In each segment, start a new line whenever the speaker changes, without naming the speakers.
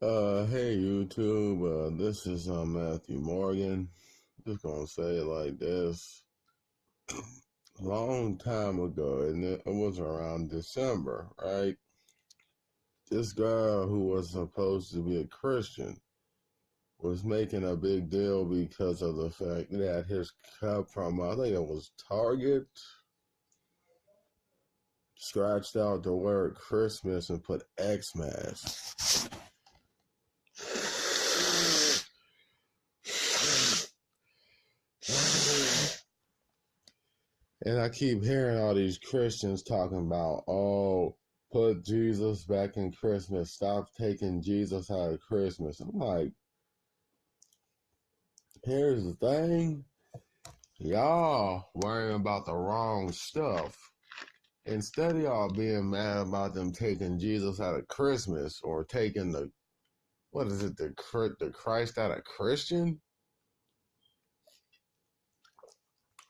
Hey YouTube, this is Matthew Morgan. Just gonna say it like this. Long time ago, and it was around December, right? This guy who was supposed to be a Christian was making a big deal because of the fact that his cup from, I think it was Target, scratched out the word Christmas and put Xmas. And I keep hearing all these Christians talking about, oh, put Jesus back in Christmas. Stop taking Jesus out of Christmas. I'm like, here's the thing. Y'all worrying about the wrong stuff. Instead of y'all being mad about them taking Jesus out of Christmas or taking the Christ out of Christian?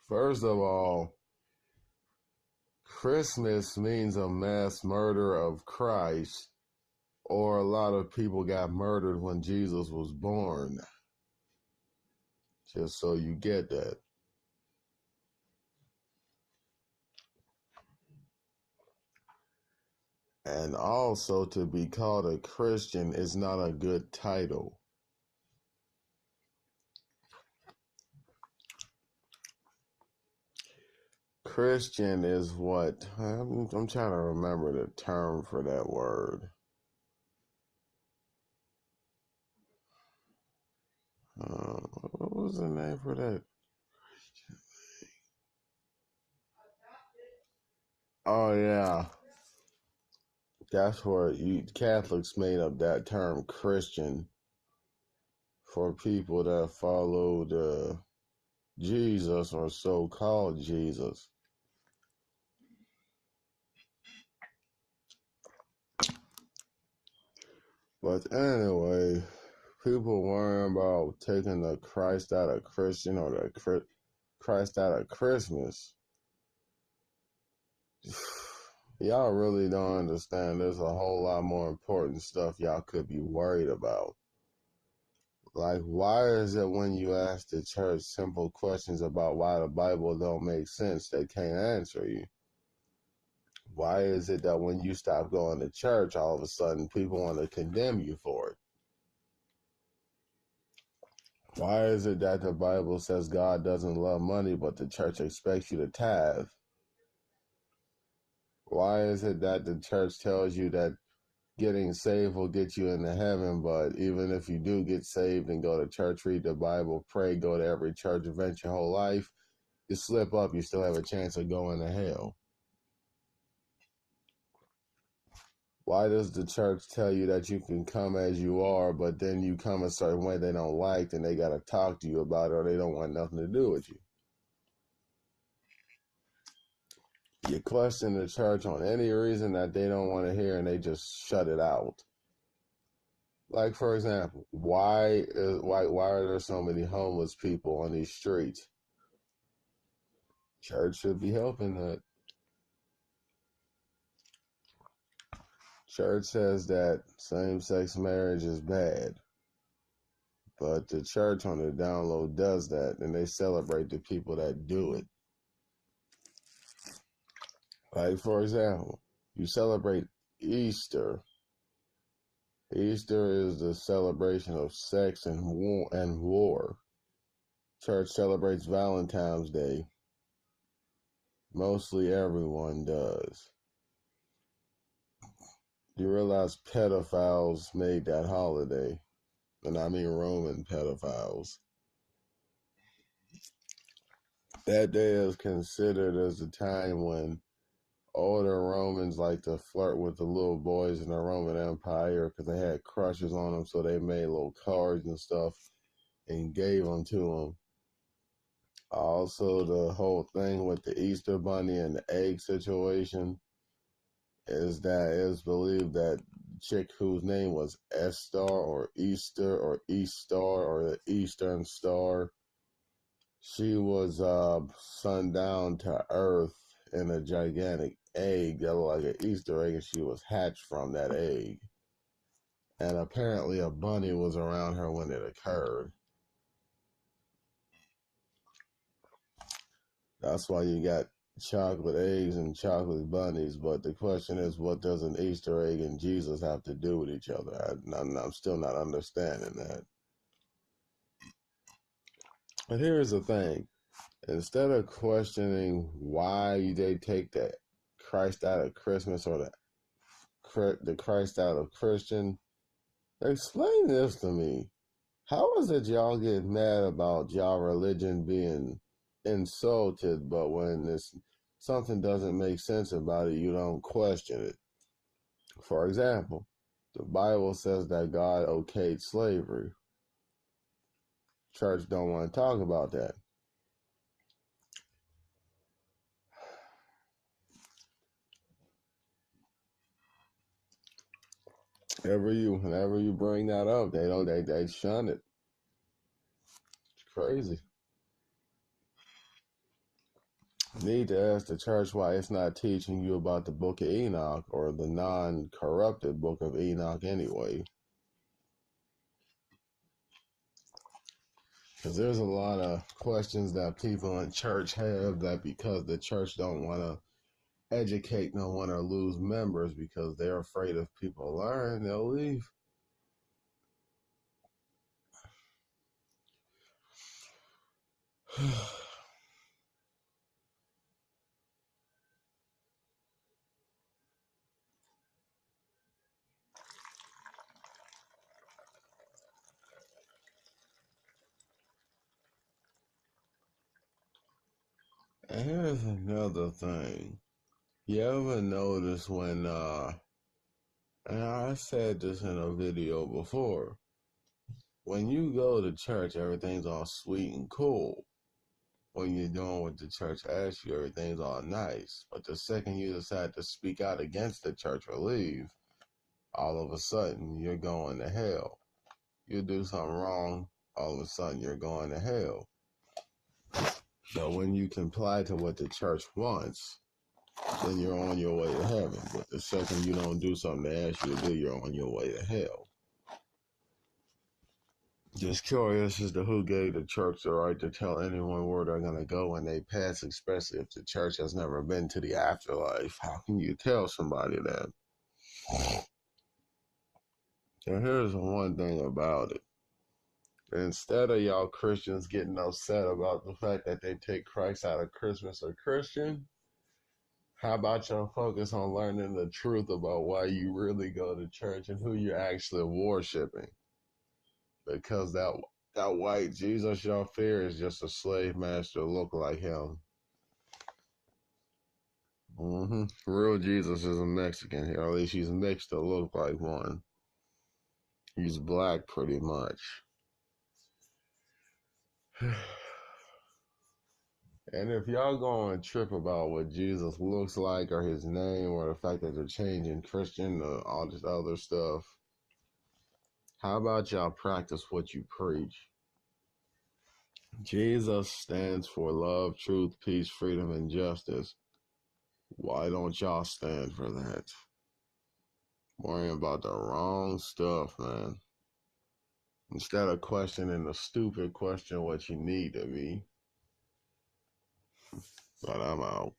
First of all, Christmas means a mass murder of Christ, or a lot of people got murdered when Jesus was born. Just so you get that. And also, to be called a Christian is not a good title. Christian is what? I'm trying to remember the term for that word. What was the name for that? Oh, yeah. That's where Catholics made up that term Christian for people that followed Jesus or so-called Jesus. But anyway, people worrying about taking the Christ out of Christian or the Christ out of Christmas. Y'all really don't understand. There's a whole lot more important stuff y'all could be worried about. Like, why is it when you ask the church simple questions about why the Bible don't make sense, they can't answer you? Why is it that when you stop going to church, all of a sudden people want to condemn you for it? Why is it that the Bible says God doesn't love money, but the church expects you to tithe? Why is it that the church tells you that getting saved will get you into heaven, but even if you do get saved and go to church, read the Bible, pray, go to every church event your whole life, you slip up, you still have a chance of going to hell? Why does the church tell you that you can come as you are, but then you come a certain way they don't like, and they got to talk to you about it, or they don't want nothing to do with you? You question the church on any reason that they don't want to hear, and they just shut it out. Like, for example, why are there so many homeless people on these streets? Church should be helping that. Church says that same-sex marriage is bad, but the church on the down low does that, and they celebrate the people that do it. Like, for example, you celebrate Easter. Easter is the celebration of sex and war. Church celebrates Valentine's Day. Mostly everyone does. You realize pedophiles made that holiday, and I mean Roman pedophiles. That day is considered as a time when older Romans like to flirt with the little boys in the Roman Empire because they had crushes on them, so they made little cards and stuff and gave them to them. Also, the whole thing with the Easter Bunny and the egg situation is that it is believed that the chick whose name was Estar or Easter or Eastar or the Eastern Star, she was sunned down to Earth in a gigantic egg that looked like an Easter egg, and she was hatched from that egg. and apparently a bunny was around her when it occurred. That's why you got chocolate eggs and chocolate bunnies. But the question is, what does an Easter egg and Jesus have to do with each other? I'm still not understanding that. And here's the thing. Instead of questioning why they take the Christ out of Christmas or the Christ out of Christian, explain this to me. How is it y'all get mad about y'all religion being insulted, but when something doesn't make sense about it, you don't question it? For example, the Bible says that God okayed slavery. Church don't want to talk about that. Whenever you bring that up, they shun it. It's crazy. Need to ask the church why it's not teaching you about the book of Enoch or the non-corrupted book of Enoch anyway. Because there's a lot of questions that people in church have that because the church don't want to educate no one or lose members because they're afraid if people learn, they'll leave. And here's another thing. You ever notice when, and I said this in a video before, when you go to church, everything's all sweet and cool. When you're doing what the church asks you, everything's all nice. But the second you decide to speak out against the church or leave, all of a sudden you're going to hell. You do something wrong, all of a sudden you're going to hell. So when you comply to what the church wants, then you're on your way to heaven. But the second you don't do something they ask you to do, you're on your way to hell. Just curious as to who gave the church the right to tell anyone where they're going to go when they pass, especially if the church has never been to the afterlife. How can you tell somebody that? And here's one thing about it. Instead of y'all Christians getting upset about the fact that they take Christ out of Christmas or Christian, how about y'all focus on learning the truth about why you really go to church and who you're actually worshiping? Because that white Jesus y'all fear is just a slave master look like him. Real Jesus is a Mexican, or at least he's mixed to look like one. He's black pretty much. And if y'all go on a trip about what Jesus looks like or his name or the fact that they're changing Christian or all this other stuff, how about y'all practice what you preach? Jesus stands for love, truth, peace, freedom, and justice. Why don't y'all stand for that? Worrying about the wrong stuff, man. Instead of questioning the stupid question what you need to be. But I'm out.